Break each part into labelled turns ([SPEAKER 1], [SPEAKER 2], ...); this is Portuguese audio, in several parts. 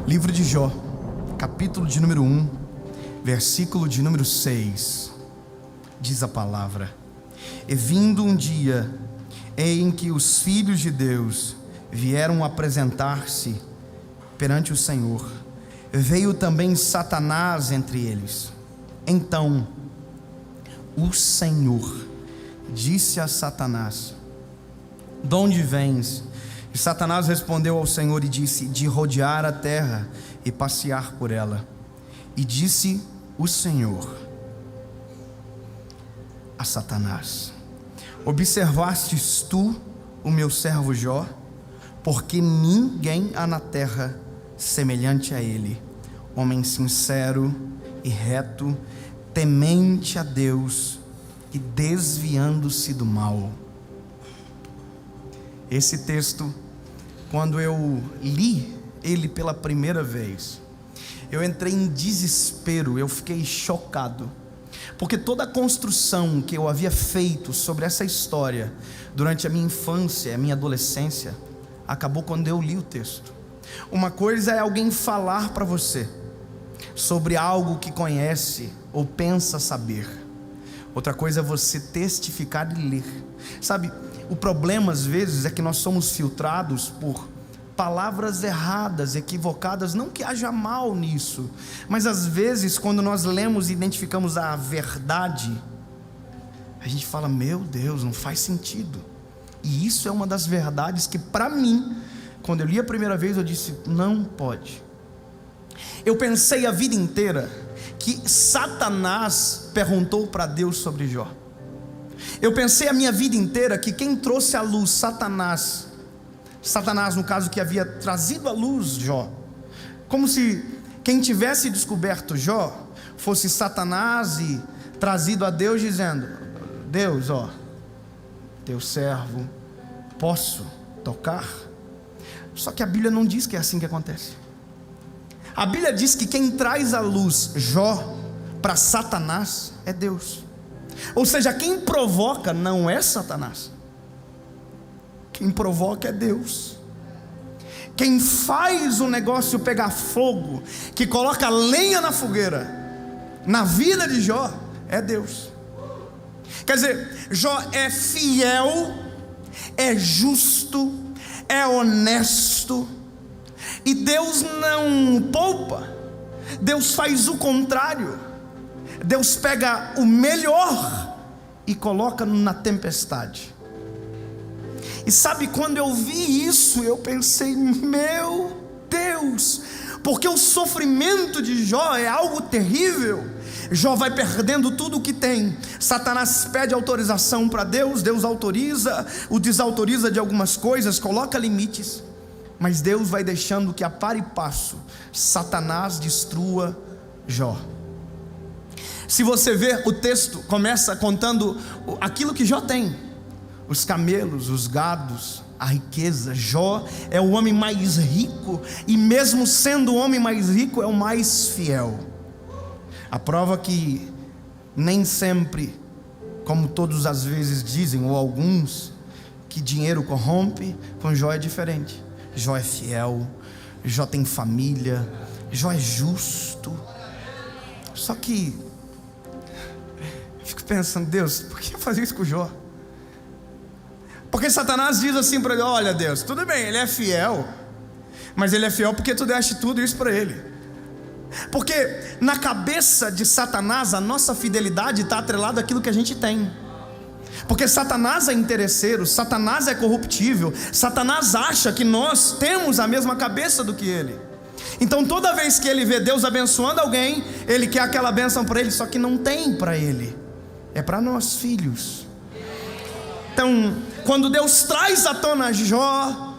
[SPEAKER 1] Livro de Jó, capítulo de número 1, versículo de número 6, diz a palavra: E vindo um dia em que os filhos de Deus vieram apresentar-se perante o Senhor, veio também Satanás entre eles. Então o Senhor disse a Satanás: De onde vens? E Satanás respondeu ao Senhor e disse: De rodear a terra e passear por ela. E disse o Senhor a Satanás: Observastes tu o meu servo Jó? Porque ninguém há na terra semelhante a ele, homem sincero e reto, temente a Deus e desviando-se do mal. Esse texto, quando eu li ele pela primeira vez, eu entrei em desespero, eu fiquei chocado, porque toda a construção que eu havia feito sobre essa história durante a minha infância, a minha adolescência, acabou quando eu li o texto. Uma coisa é alguém falar para você sobre algo que conhece ou pensa saber, outra coisa é você testificar e ler. Sabe, o problema às vezes é que nós somos filtrados por palavras erradas, equivocadas. Não que haja mal nisso, mas às vezes quando nós lemos e identificamos a verdade, a gente fala: meu Deus, não faz sentido. E isso é uma das verdades que para mim, quando eu li a primeira vez, eu disse: não pode. Eu pensei a vida inteira que Satanás perguntou para Deus sobre Jó. Eu pensei a minha vida inteira que quem trouxe à luz Satanás no caso que havia trazido à luz Jó, como se quem tivesse descoberto Jó fosse Satanás e trazido a Deus dizendo: Deus, teu servo, posso tocar? Só que a Bíblia não diz que é assim que acontece. A Bíblia diz que quem traz à luz Jó para Satanás é Deus. Ou seja, quem provoca não é Satanás, quem provoca é Deus. Quem faz o negócio pegar fogo, que coloca lenha na fogueira na vida de Jó, é Deus. Quer dizer, Jó é fiel, é justo, é honesto, e Deus não poupa. Deus faz o contrário. Deus pega o melhor e coloca na tempestade. E sabe, quando eu vi isso, eu pensei: meu Deus, porque o sofrimento de Jó é algo terrível. Jó vai perdendo tudo o que tem. Satanás pede autorização para Deus, Deus autoriza, o desautoriza de algumas coisas, coloca limites, mas Deus vai deixando que a par e passo Satanás destrua Jó. Se você ver, o texto começa contando aquilo que Jó tem: os camelos, os gados, a riqueza. Jó é o homem mais rico, e mesmo sendo o homem mais rico, é o mais fiel. A prova que nem sempre, como todos às vezes dizem, ou alguns, que dinheiro corrompe, com Jó é diferente. Jó é fiel, Jó tem família, Jó é justo. Só que fico pensando: Deus, por que fazer isso com Jó? Porque Satanás diz assim para ele: olha Deus, tudo bem, ele é fiel, mas ele é fiel porque tu deste tudo isso para ele. Porque na cabeça de Satanás, a nossa fidelidade está atrelada àquilo que a gente tem. Porque Satanás é interesseiro, Satanás é corruptível, Satanás acha que nós temos a mesma cabeça do que ele. Então toda vez que ele vê Deus abençoando alguém, ele quer aquela bênção para ele, só que não tem para ele, é para nós filhos. Então, quando Deus traz à tona Jó,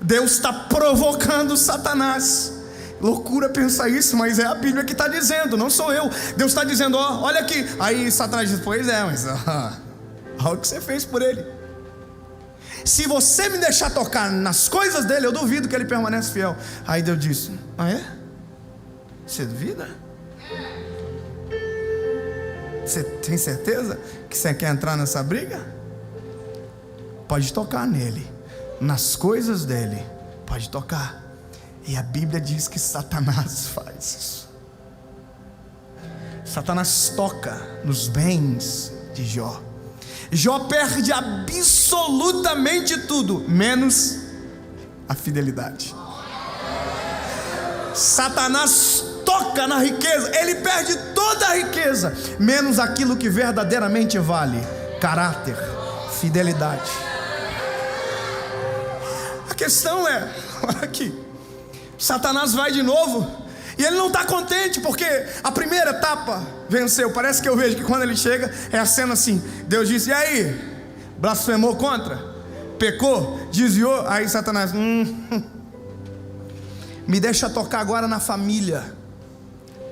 [SPEAKER 1] Deus está provocando Satanás. Loucura pensar isso, mas é a Bíblia que está dizendo, não sou eu. Deus está dizendo: olha aqui. Aí Satanás diz: pois é, mas olha o que você fez por ele. Se você me deixar tocar nas coisas dele, eu duvido que ele permanece fiel. Aí Deus disse: ah é? Você duvida? Você tem certeza que você quer entrar nessa briga? Pode tocar nele, nas coisas dele, pode tocar. E a Bíblia diz que Satanás faz isso. Satanás toca nos bens de Jó. Jó perde absolutamente tudo, menos a fidelidade. Satanás toca na riqueza, ele perde toda a riqueza, menos aquilo que verdadeiramente vale: caráter, fidelidade. A questão é, olha aqui, Satanás vai de novo, e ele não está contente, porque a primeira etapa venceu. Parece que eu vejo que quando ele chega, é a cena assim: Deus disse, e aí? Blasfemou contra? Pecou? Desviou? Aí Satanás, me deixa tocar agora na família,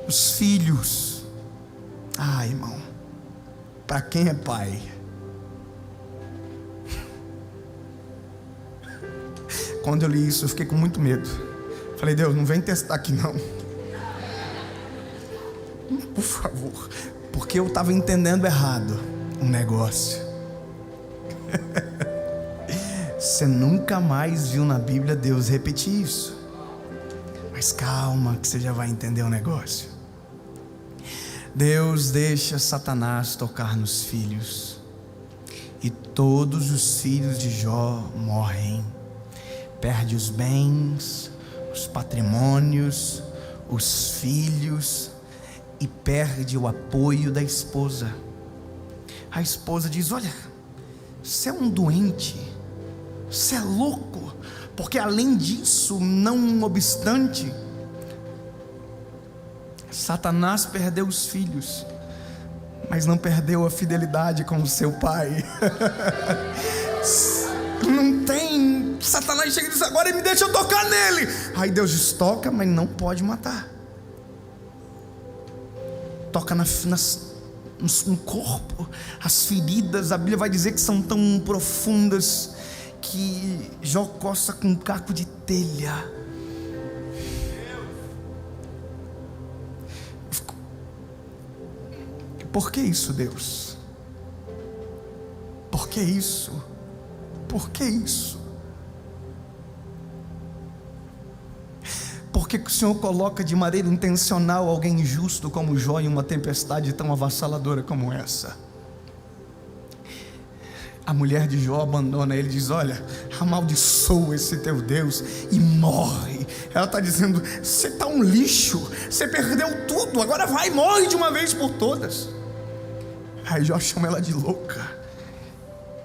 [SPEAKER 1] os filhos. Ah, irmão, para quem é pai? Quando eu li isso, eu fiquei com muito medo. Falei, Deus, não vem testar aqui não, por favor, porque eu estava entendendo errado um negócio. Você nunca mais viu na Bíblia Deus repetir isso. Mas calma, que você já vai entender o negócio. Deus deixa Satanás tocar nos filhos, e todos os filhos de Jó morrem. Perde os bens, os patrimônios, os filhos, e perde o apoio da esposa. A esposa diz, olha, você é um doente, você é louco, porque além disso, não obstante, Satanás perdeu os filhos, mas não perdeu a fidelidade com o seu pai. Não tem. Satanás chega e diz, agora ele me deixa tocar nele. Aí Deus diz, toca, mas não pode matar. Toca no corpo. As feridas, a Bíblia vai dizer que são tão profundas que Jó coça com um caco de telha. Por que isso, Deus? Por que isso? Por que isso? Por que o Senhor coloca de maneira intencional alguém injusto como Jó em uma tempestade tão avassaladora como essa? A mulher de Jó abandona ele e diz, olha, amaldiçoa esse teu Deus e morre. Ela está dizendo, você está um lixo, você perdeu tudo, agora vai, morre de uma vez por todas. Aí Jó chama ela de louca.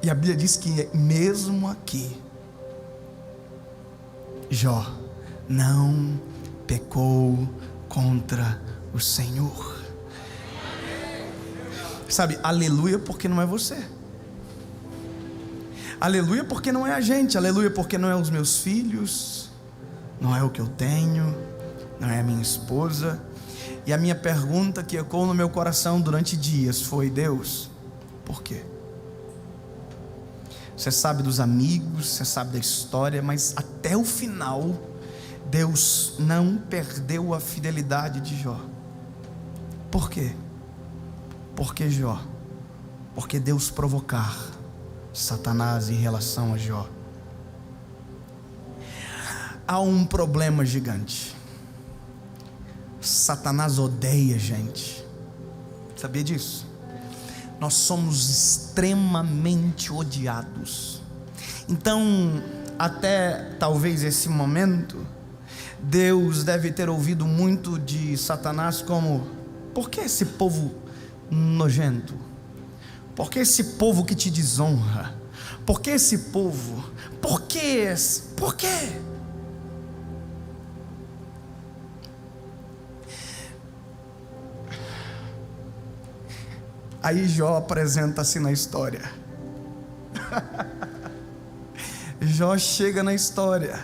[SPEAKER 1] E a Bíblia diz que mesmo aqui, Jó não pecou contra o Senhor. Sabe, aleluia porque não é você. Aleluia porque não é a gente. Aleluia porque não é os meus filhos, não é o que eu tenho, não é a minha esposa. E a minha pergunta que ecoou no meu coração durante dias foi, Deus, por quê? Você sabe dos amigos, você sabe da história, mas até o final Deus não perdeu a fidelidade de Jó. Por quê? Porque Jó, porque Deus provocar Satanás em relação a Jó. Há um problema gigante. Satanás odeia gente. Sabia disso? Nós somos extremamente odiados. Então, até talvez esse momento, Deus deve ter ouvido muito de Satanás como: por que esse povo nojento? Por que esse povo que te desonra? Por que esse povo? Por que? Por quê? Aí Jó apresenta-se na história. Jó chega na história.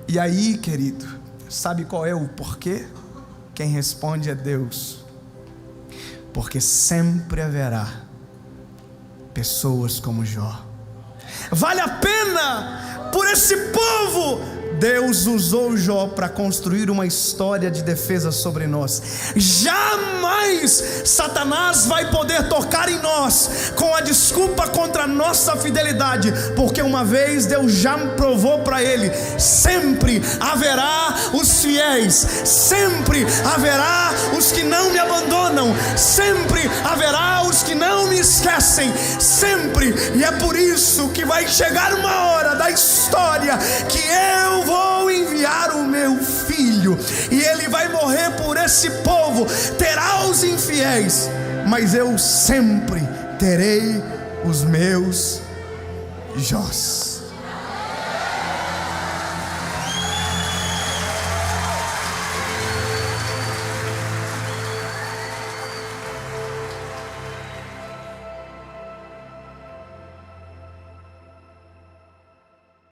[SPEAKER 1] E aí, querido, sabe qual é o porquê? Quem responde é Deus. Porque sempre haverá pessoas como Jó. Vale a pena por esse povo Deus usou Jó para construir uma história de defesa sobre nós. Jamais Satanás vai poder tocar em nós com a desculpa contra a nossa fidelidade, porque uma vez Deus já provou para ele: sempre haverá os fiéis, sempre haverá os que não me abandonam, sempre haverá os que não me esquecem, sempre. E é por isso que vai chegar uma hora da história que eu vou enviar o meu filho, e ele vai morrer por esse povo. Terá os infiéis, mas eu sempre terei os meus Jós.